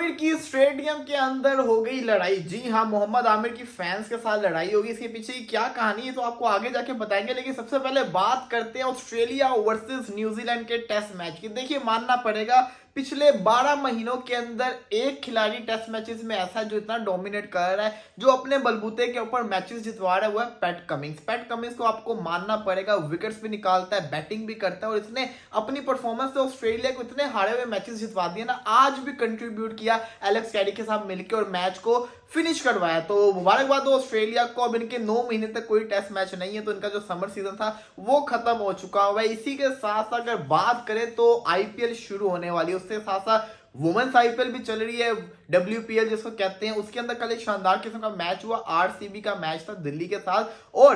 आमिर की स्टेडियम के अंदर हो गई लड़ाई। जी हाँ, मोहम्मद आमिर की फैंस के साथ लड़ाई होगी। इसके पीछे की क्या कहानी है तो आपको आगे जाके बताएंगे, लेकिन सबसे पहले बात करते हैं ऑस्ट्रेलिया वर्सेस न्यूजीलैंड के टेस्ट मैच की। देखिए, मानना पड़ेगा पिछले 12 महीनों के अंदर एक खिलाड़ी टेस्ट मैचेस में ऐसा है जो इतना डोमिनेट कर रहा है, जो अपने बलबूते के ऊपर मैचेस जितवा रहा है, वो है पैट कमिंस। पैट कमिंस को आपको मानना पड़ेगा, विकेट्स भी निकालता है, बैटिंग भी करता है, और इसने अपनी परफॉर्मेंस से ऑस्ट्रेलिया को इतने हारे हुए मैचेस जितवा दिए ना। आज भी कंट्रीब्यूट किया एलेक्स कैरी के साथ मिलकर और मैच को फिनिश करवाया। तो मुबारकबाद हो ऑस्ट्रेलिया को। अब इनके 9 महीने तक कोई टेस्ट मैच नहीं है, तो इनका जो समर सीजन था वो खत्म हो चुका हुआ है। इसी के साथ साथ अगर बात करें तो आईपीएल शुरू होने वाली है, उसके साथ साथ वुमेन्स आईपीएल भी चल रही है, WPL जिसको कहते हैं। उसके अंदर कल एक शानदार किस्म का मैच हुआ, आरसीबी का मैच था दिल्ली के साथ। और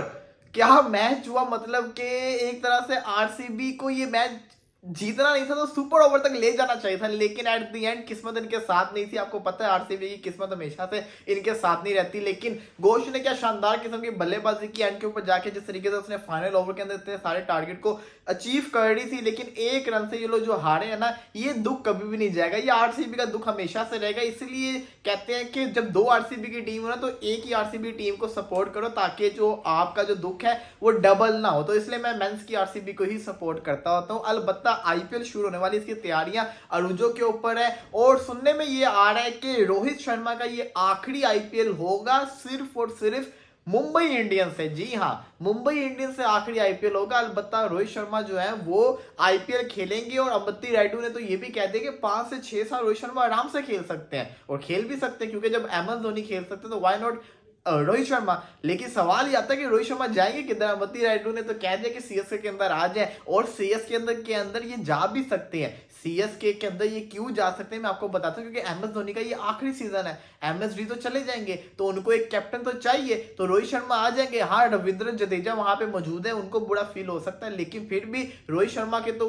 क्या मैच हुआ, मतलब कि एक तरह से आरसीबी को ये मैच जीतना नहीं था तो सुपर ओवर तक ले जाना चाहिए था, लेकिन एट द एंड किस्मत इनके साथ नहीं थी। आपको पता है आरसीबी की किस्मत हमेशा से इनके साथ नहीं रहती, लेकिन घोष ने क्या शानदार किस्म की बल्लेबाजी की एंड के ऊपर जाके, जिस तरीके से उसने फाइनल ओवर के अंदर इतने सारे टारगेट को अचीव कर रही थी। लेकिन एक रन से ये लोग जो हारे हैं ना, ये दुख कभी भी नहीं जाएगा, ये आरसीबी का दुख हमेशा से रहेगा। इसलिए कहते हैं कि जब 2 आरसीबी की टीम हो ना, तो एक ही आरसीबी टीम को सपोर्ट करो, ताकि जो आपका जो दुख है वो डबल ना हो। तो इसलिए मैं मेंस की आरसीबी को ही सपोर्ट करता होता हूँ। अलबत्ता आईपीएल शुरू होने वाली, इसकी तैयारियां अरूजो के ऊपर है, और सुनने में ये आ रहा है कि रोहित शर्मा का ये आखिरी आईपीएल होगा सिर्फ और सिर्फ मुंबई इंडियंस से। जी हाँ, मुंबई इंडियंस से आखिरी आईपीएल होगा। अलबत्ता रोहित शर्मा जो है वो आईपीएल खेलेंगे, और अंबत्ती रायडू ने तो ये भी कह दिया कि 5 से 6 साल रोहित शर्मा आराम से खेल सकते हैं, और खेल भी सकते हैं, क्योंकि जब एमएस धोनी खेल सकते हैं तो व्हाई नॉट रोहित शर्मा। लेकिन सवाल ये आता है कि रोहित शर्मा जाएंगे किधर। अंबत्ती रायडू ने तो कह दिया कि सीएसके के अंदर आ जाए, और सीएसके के अंदर ये जा भी सकते हैं। सीएसके के अंदर ये क्यों जा सकते हैं मैं आपको बताता हूँ, क्योंकि एमएस धोनी का ये आखिरी सीजन है। एमएसडी तो चले जाएंगे, तो उनको एक कैप्टन तो चाहिए, तो रोहित शर्मा आ जाएंगे। हाँ, रविंद्र जडेजा वहां पे मौजूद है, उनको बुरा फील हो सकता है, लेकिन फिर भी रोहित शर्मा के तो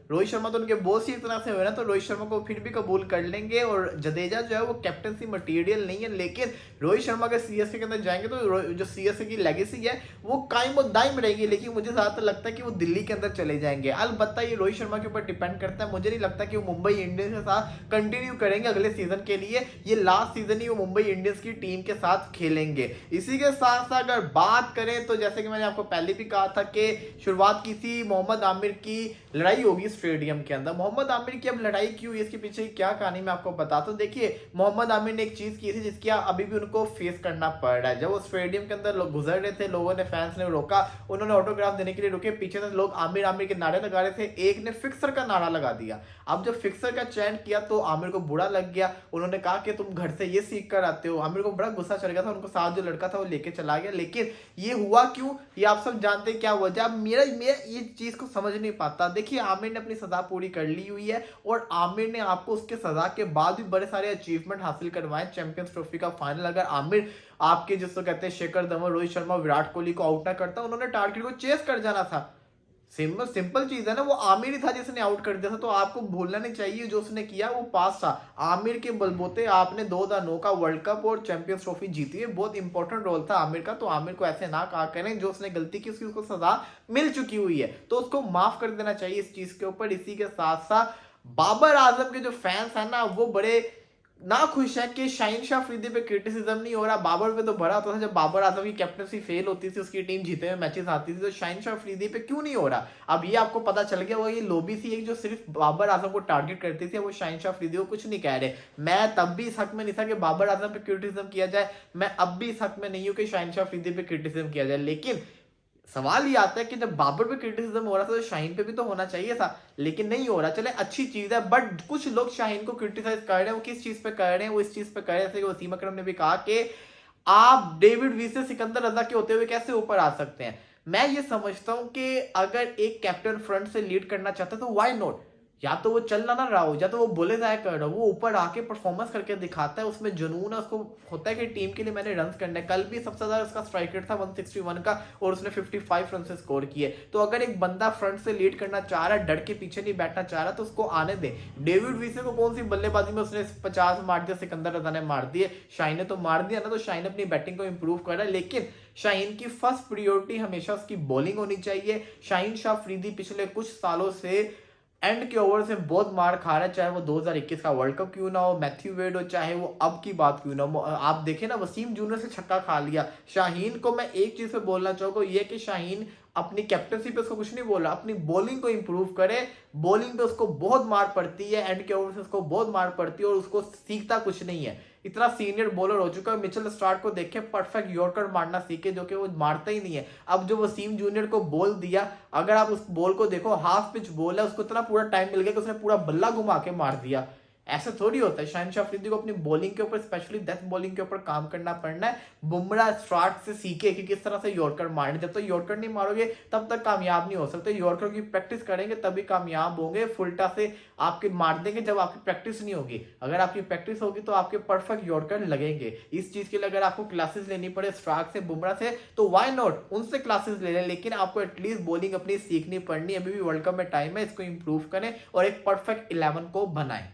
रोहित शर्मा तो उनके बॉस ही इतना से हुए ना, तो रोहित शर्मा को फिर भी कबूल कर लेंगे। और जडेजा जो है वो कैप्टनसी मटेरियल नहीं है, लेकिन रोहित शर्मा के सीएसके के अंदर जाएंगे तो जो सीएसके की लेगेसी है वो कायम और दायम रहेगी। लेकिन मुझे ज्यादातर लगता है कि वो दिल्ली के अंदर चले जाएंगे। अलबत्ता ये रोहित शर्मा के ऊपर डिपेंड करता है। मुझे नहीं लगता कि वो मुंबई इंडियंस के साथ कंटिन्यू करेंगे अगले सीजन के लिए। ये लास्ट सीजन ही वो मुंबई इंडियंस की टीम के साथ खेलेंगे। इसी के साथ साथ अगर बात करें तो जैसे कि मैंने आपको पहले भी कहा था कि शुरुआत की थी मोहम्मद आमिर की लड़ाई होगी स्टेडियम के अंदर। मोहम्मद आमिर की अब लड़ाई क्यों, इसके पीछे क्या कहानी मैं आपको बताता हूँ। देखिए, मोहम्मद आमिर ने एक चीज की थी जिसकी अभी भी उनको फेस करना पड़ रहा है। जब वो स्टेडियम के अंदर लोग गुजर रहे थे, लोगों ने, फैंस ने रोका, उन्होंने ऑटोग्राफ देने के लिए रुके, पीछे से लोग आमिर आमिर के नारे लगा रहे थे। एक ने फिक्सर का नारा लगा दिया। अब जब फिक्सर का चैंट किया तो आमिर को बुरा लग गया। उन्होंने कहा कि तुम घर से ये सीख कर आते हो। आमिर को बड़ा गुस्सा चढ़ गया था, उनको साथ जो लड़का था वो लेके चला गया। लेकिन ये हुआ क्यों, ये आप सब जानते हैं क्या वजह। अब मेरा ये चीज को समझ नहीं पाता। देखिए, आमिर ने अपनी सजा पूरी कर ली हुई है, और आमिर ने आपको उसके सजा के बाद भी बड़े सारे अचीवमेंट हासिल करवाए। चैंपियंस ट्रॉफी का फाइनल, अगर आमिर आपके जिसको कहते हैं शेखर धवन, रोहित शर्मा, विराट कोहली को आउट ना करता, उन्होंने टारगेट को चेस कर जाना था। सिंपल चीज है ना, वो आमिर ही था जिसने आउट कर दिया था। तो आपको भूलना नहीं चाहिए जो उसने किया वो पास था। आमिर के बलबूते आपने 2009 का वर्ल्ड कप और चैंपियंस ट्रॉफी जीती है, बहुत इंपॉर्टेंट रोल था आमिर का। तो आमिर को ऐसे ना कहा करें, जो उसने गलती की उसको सजा मिल चुकी हुई है, तो उसको माफ कर देना चाहिए इस चीज के ऊपर। इसी के साथ साथ बाबर आजम के जो फैंस है ना, वो बड़े ना खुश है कि शाहीन शाह अफरीदी पे क्रिटिसिज्म नहीं हो रहा। बाबर पे तो बड़ा होता था जब बाबर आजम की कैप्टनसी फेल होती थी, उसकी टीम जीते हुए मैचेस आती थी, तो शाहीन शाह अफरीदी पे क्यों नहीं हो रहा। अब ये आपको पता चल गया, वो ये लॉबी थी एक जो सिर्फ बाबर आजम को टारगेट करती थी, वो शाहीन शाह अफरीदी को कुछ नहीं कह रहे। मैं तब भी इस हक में नहीं था कि बाबर आजम पे क्रिटिसिज्म किया जाए, मैं अब भी इस हक में नहीं हूं कि शाहीन शाह अफरीदी पे क्रिटिसिज्म किया जाए। लेकिन सवाल ये आता है कि जब बाबर पे क्रिटिसिज्म हो रहा था तो शाहीन पे भी तो होना चाहिए था, लेकिन नहीं हो रहा। चले, अच्छी चीज है, बट कुछ लोग शाहीन को क्रिटिसाइज कर रहे हैं। वो किस चीज पे कर रहे हैं, वो इस चीज पे कर रहे हैं, जैसे वसीम अकरम ने भी कहा कि आप डेविड वी से सिकंदर रजा के होते हुए कैसे ऊपर आ सकते हैं। मैं ये समझता हूं कि अगर एक कैप्टन फ्रंट से लीड करना चाहता है तो व्हाई नॉट। या तो वो चल ना रहा हो, या तो वो बोले जाया कर रहा हो, वो ऊपर आके परफॉर्मेंस करके दिखाता है, उसमें जुनून है, उसको होता है कि टीम के लिए मैंने रन करना है। कल भी सबसे ज्यादा उसका स्ट्राइक रेट था 161 का, और उसने 55 रन से स्कोर किए। तो अगर एक बंदा फ्रंट से लीड करना चाह रहा है, डर के पीछे नहीं बैठना चाह रहा, तो उसको आने दे। डेविड वीसे को कौन सी बल्लेबाजी में उसने 50 मार दिया, सिकंदर रजा ने मार दिए, शाहीन ने तो मार दिया ना। तो शाहीन अपनी बैटिंग को इंप्रूव कर रहा है, लेकिन शाहीन की फर्स्ट प्रायोरिटी हमेशा उसकी बॉलिंग होनी चाहिए। शाहीन शाह अफरीदी पिछले कुछ सालों से एंड के ओवर से बहुत मार खा रहा है, चाहे वो 2021 का वर्ल्ड कप क्यों ना हो, मैथ्यू वेड हो, चाहे वो अब की बात क्यों ना हो। आप देखें ना, वसीम जूनियर से छक्का खा लिया। शाहीन को मैं एक चीज पे बोलना चाहूंगा, ये कि शाहीन अपनी कैप्टनसी पे उसको कुछ नहीं बोल रहा, अपनी बॉलिंग को इंप्रूव करे। बॉलिंग पे उसको बहुत मार पड़ती है, एंड के ओवर से उसको बहुत मार पड़ती है और उसको सीखता कुछ नहीं है। इतना सीनियर बॉलर हो चुका है। मिचेल स्टार्क को देखे परफेक्ट यॉर्कर मारना सीखे, जो कि वो मारता ही नहीं है। अब जो वसीम जूनियर को बॉल दिया, अगर आप उस बॉल को देखो, हाफ पिच बॉल है, उसको इतना पूरा टाइम मिल गया कि उसने पूरा बल्ला घुमा के मार दिया। ऐसा थोड़ी होता है। शाहिन अफरीदी को अपनी बॉलिंग के ऊपर, स्पेशली डेथ बॉलिंग के ऊपर काम करना पड़ना है। बुमराह स्टार्ट से सीखे कि किस तरह से यॉर्कर मारने। जब तक यॉर्कर नहीं मारोगे तब तक कामयाब नहीं हो सकते। यॉर्कर की प्रैक्टिस करेंगे तभी कामयाब होंगे। फुलटा से आपके मार देंगे जब आपकी प्रैक्टिस नहीं होगी। अगर आपकी प्रैक्टिस होगी तो आपके परफेक्ट यॉर्कर लगेंगे। इस चीज के लिए अगर आपको क्लासेस लेनी पड़े स्टार्क से, बुमराह से, तो व्हाई नॉट, उनसे क्लासेस ले लें। लेकिन आपको एटलीस्ट बॉलिंग अपनी सीखनी पड़नी। अभी भी वर्ल्ड कप में टाइम है, इसको इंप्रूव करें और एक परफेक्ट 11 को बनाएं।